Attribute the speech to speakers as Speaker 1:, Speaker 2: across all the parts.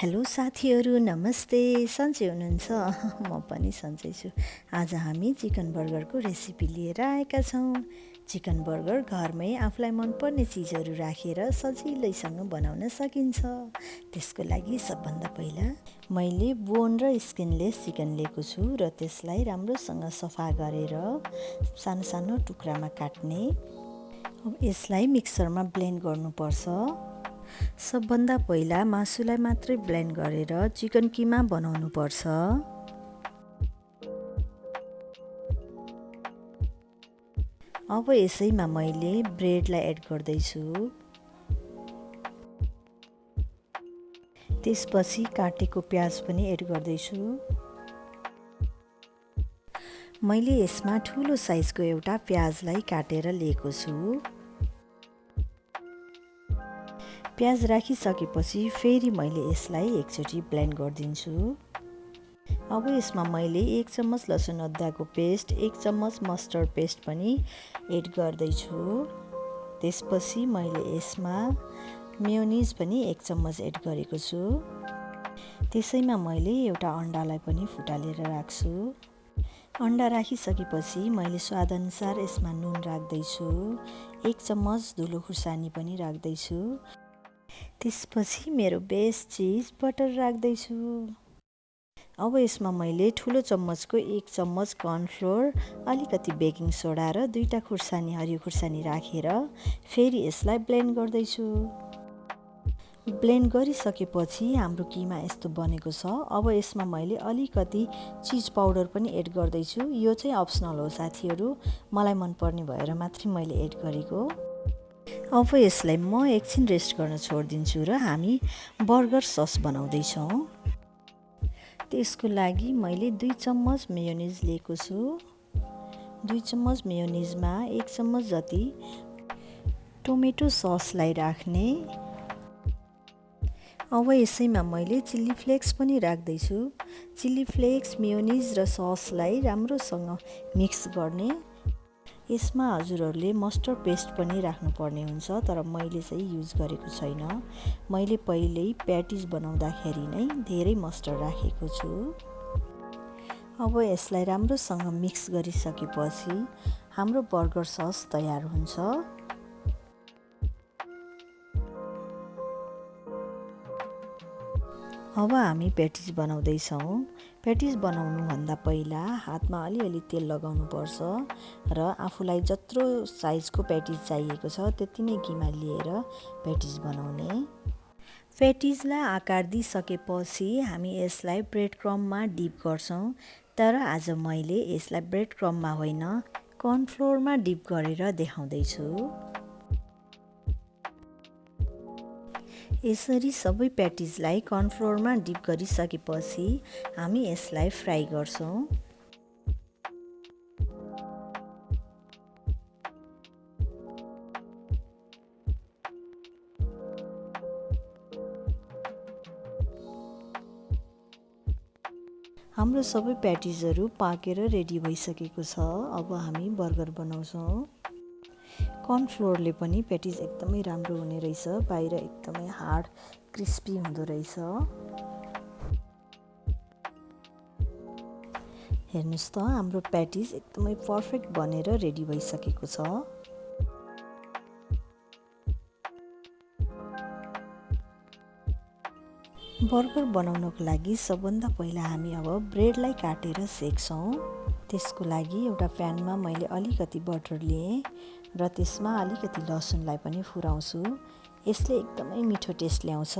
Speaker 1: Hello साथीहरू, नमस्ते। सन्चै हुनुहुन्छ? म पनि सन्चै छु। आज हामी चिकन बर्गरको रेसिपी लिएर आएका छौँ। चिकन बर्गर घरमै आफूलाई मनपर्ने चिजहरू राखेर सजिलैसँग बनाउन सकिन्छ। त्यसको लागि सबभन्दा पहिला मैले बोन र स्किनलेस चिकन लिएको छु र त्यसलाई राम्रोसँग सफा गरेर सानो सानो टुक्रामा काट्ने। अब यसलाई मिक्सरमा ब्लेन्ड गर्नुपर्छ। सबभन्दा पहिला मासुलाई मात्रै ब्लेन्ड गरेर चिकन किमा बनाउनु पर्छ। अब यसैमा मैले ब्रेडलाई एड गर्दैछु। त्यसपछि काटेको प्याज पनि एड गर्दैछु। मैले यसमा ठुलो साइजको एउटा प्याजलाई काटेर लिएको छु। प्याज राखिसकेपछि फेरि मैले यसलाई एकचोटि ब्लेन्ड गरिदिन्छु। अब यसमा मैले 1 चम्मच लसुन अदुवाको पेस्ट, 1 चम्मच मस्टर्ड पेस्ट पनि एड गर्दैछु। त्यसपछि मैले यसमा मेयोनिज पनि 1 चम्मच एड गरेको छु। त्यसैमा मैले एउटा अन्डालाई पनि फुटालेर राख्छु। अन्डा राखिसकेपछि मैले स्वादअनुसार यसमा नुन राख्दैछु। 1 चम्मच धुलो खुर्सानी पनि राख्दैछु। त्यसपछि मेरो बेस्ट चिज बटर राख्दैछु। अब यसमा मैले ठुलो चम्मचको 1 चम्मच कर्नफ्लोर, अलिकति बेकिङ सोडा र 2टा खुर्सानी हरियो खुर्सानी राखेर फेरि यसलाई ब्लेन्ड गर्दैछु। ब्लेन्ड गरिसकेपछि हाम्रो किमा यस्तो बनेको छ। अब यसमा मैले अलिकति चिज पाउडर पनि एड गर्दैछु। यो चाहिँ अप्सनल हो साथीहरू, मलाई मनपर्ने भएर मात्रै मैले एड गरेको। अब यसलाई म एकछिन रेस्ट गर्न छोडिदिन्छु र हामी बर्गर सस बनाउँदैछौँ। त्यसको लागि मैले 2 चम्मच मेयोनिज लिएको छु। 2 चम्मच मेयोनिजमा 1 चम्मच जति टोमेटो ससलाई राख्ने। अब यसैमा मैले चिल्ली फ्लेक्स पनि राख्दैछु। चिल्ली फ्लेक्स, मेयोनिज र ससलाई राम्रोसँग मिक्स गर्ने। यसमा हजुरहरूले मस्टर्ड पेस्ट पनि राख्नुपर्ने हुन्छ, तर मैले चाहिँ युज गरेको छैन। मैले पहिल्यै प्याटिज बनाउँदाखेरि नै धेरै मस्टर्ड राखेको छु। अब यसलाई राम्रोसँग मिक्स गरिसकेपछि हाम्रो बर्गर सस तयार हुन्छ। अब हामी प्याटिज बनाउँदैछौँ। प्याटिज बनाउनुभन्दा पहिला हातमा अलिअलि तेल लगाउनुपर्छ र आफूलाई जत्रो साइजको प्याटिज चाहिएको छ त्यति नै किमा लिएर प्याटिज बनाउने। प्याटिजलाई आकार दिइसकेपछि हामी यसलाई ब्रेड क्रम्बमा डिप गर्छौँ, तर आज मैले यसलाई ब्रेड क्रम्बमा होइन, कर्नफ्लोरमा डिप गरेर देखाउँदैछु। यसरी सबै प्याटिजलाई कर्नफ्लोरमा डिप गरिसकेपछि हामी यसलाई फ्राई गर्छौँ। हाम्रो सबै प्याटिजहरू पाकेर रेडी भइसकेको छ। अब हामी बर्गर बनाउँछौँ। कर्नफ्लोरले पनि प्याटिज एकदमै राम्रो हुने रहेछ, बाहिर एकदमै हार्ड क्रिस्पी हुँदो रहेछ। हेर्नुहोस् त, हाम्रो प्याटिज एकदमै पर्फेक्ट बनेर रेडी भइसकेको छ। बर्गर बनाउनको लागि सबभन्दा पहिला हामी अब ब्रेडलाई काटेर सेक्छौँ। त्यसको लागि एउटा प्यानमा मैले अलिकति बटर लिएँ र त्यसमा अलिकति लसुनलाई पनि फुराउँछु। यसले एकदमै मिठो टेस्ट ल्याउँछ।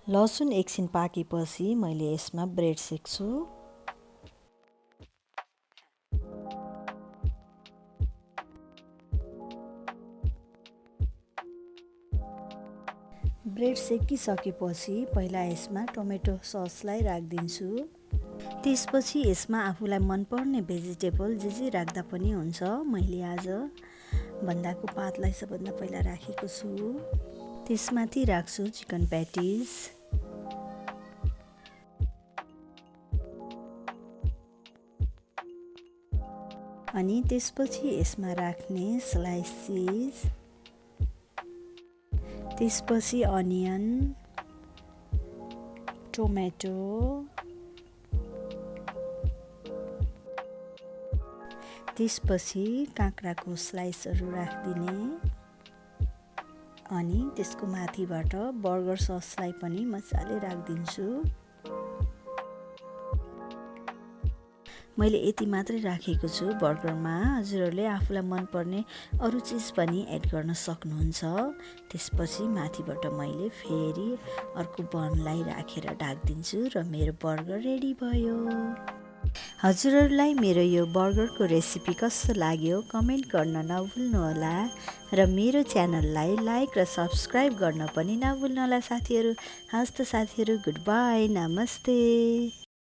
Speaker 1: लसुन एकछिन पाकेपछि मैले यसमा ब्रेड सेक्छु। ब्रेड सेकिसकेपछि पहिला यसमा टोमेटो ससलाई राखिदिन्छु। त्यसपछि यसमा आफूलाई मनपर्ने भेजिटेबल जे राख्दा पनि हुन्छ। मैले आज भन्दाको पातलाई सबभन्दा पहिला राखेको छु। त्यसमाथि राख्छु चिकन प्याटिज। अनि त्यसपछि यसमा राख्ने स्लाइस चिज, त्यसपछि अनियन, टोमेटो, त्यसपछि काँक्राको स्लाइसहरू राखिदिने अनि त्यसको माथिबाट बर्गर ससलाई पनि मजाले राखिदिन्छु। मैले यति मात्रै राखेको छु बर्गरमा। हजुरहरूले आफूलाई मनपर्ने अरू चिज पनि एड गर्न सक्नुहुन्छ। त्यसपछि माथिबाट मैले फेरि अर्को बनलाई राखेर ढाक्दिन्छु र मेरो बर्गर रेडी भयो। हजुरहरूलाई मेरो यो बर्गरको रेसिपी कस्तो लाग्यो कमेन्ट गर्न नभुल्नुहोला र मेरो च्यानललाई लाइक र सब्स्क्राइब गर्न पनि नभुल्नुहोला साथीहरू। हवस् त साथीहरू, गुड बाई, नमस्ते।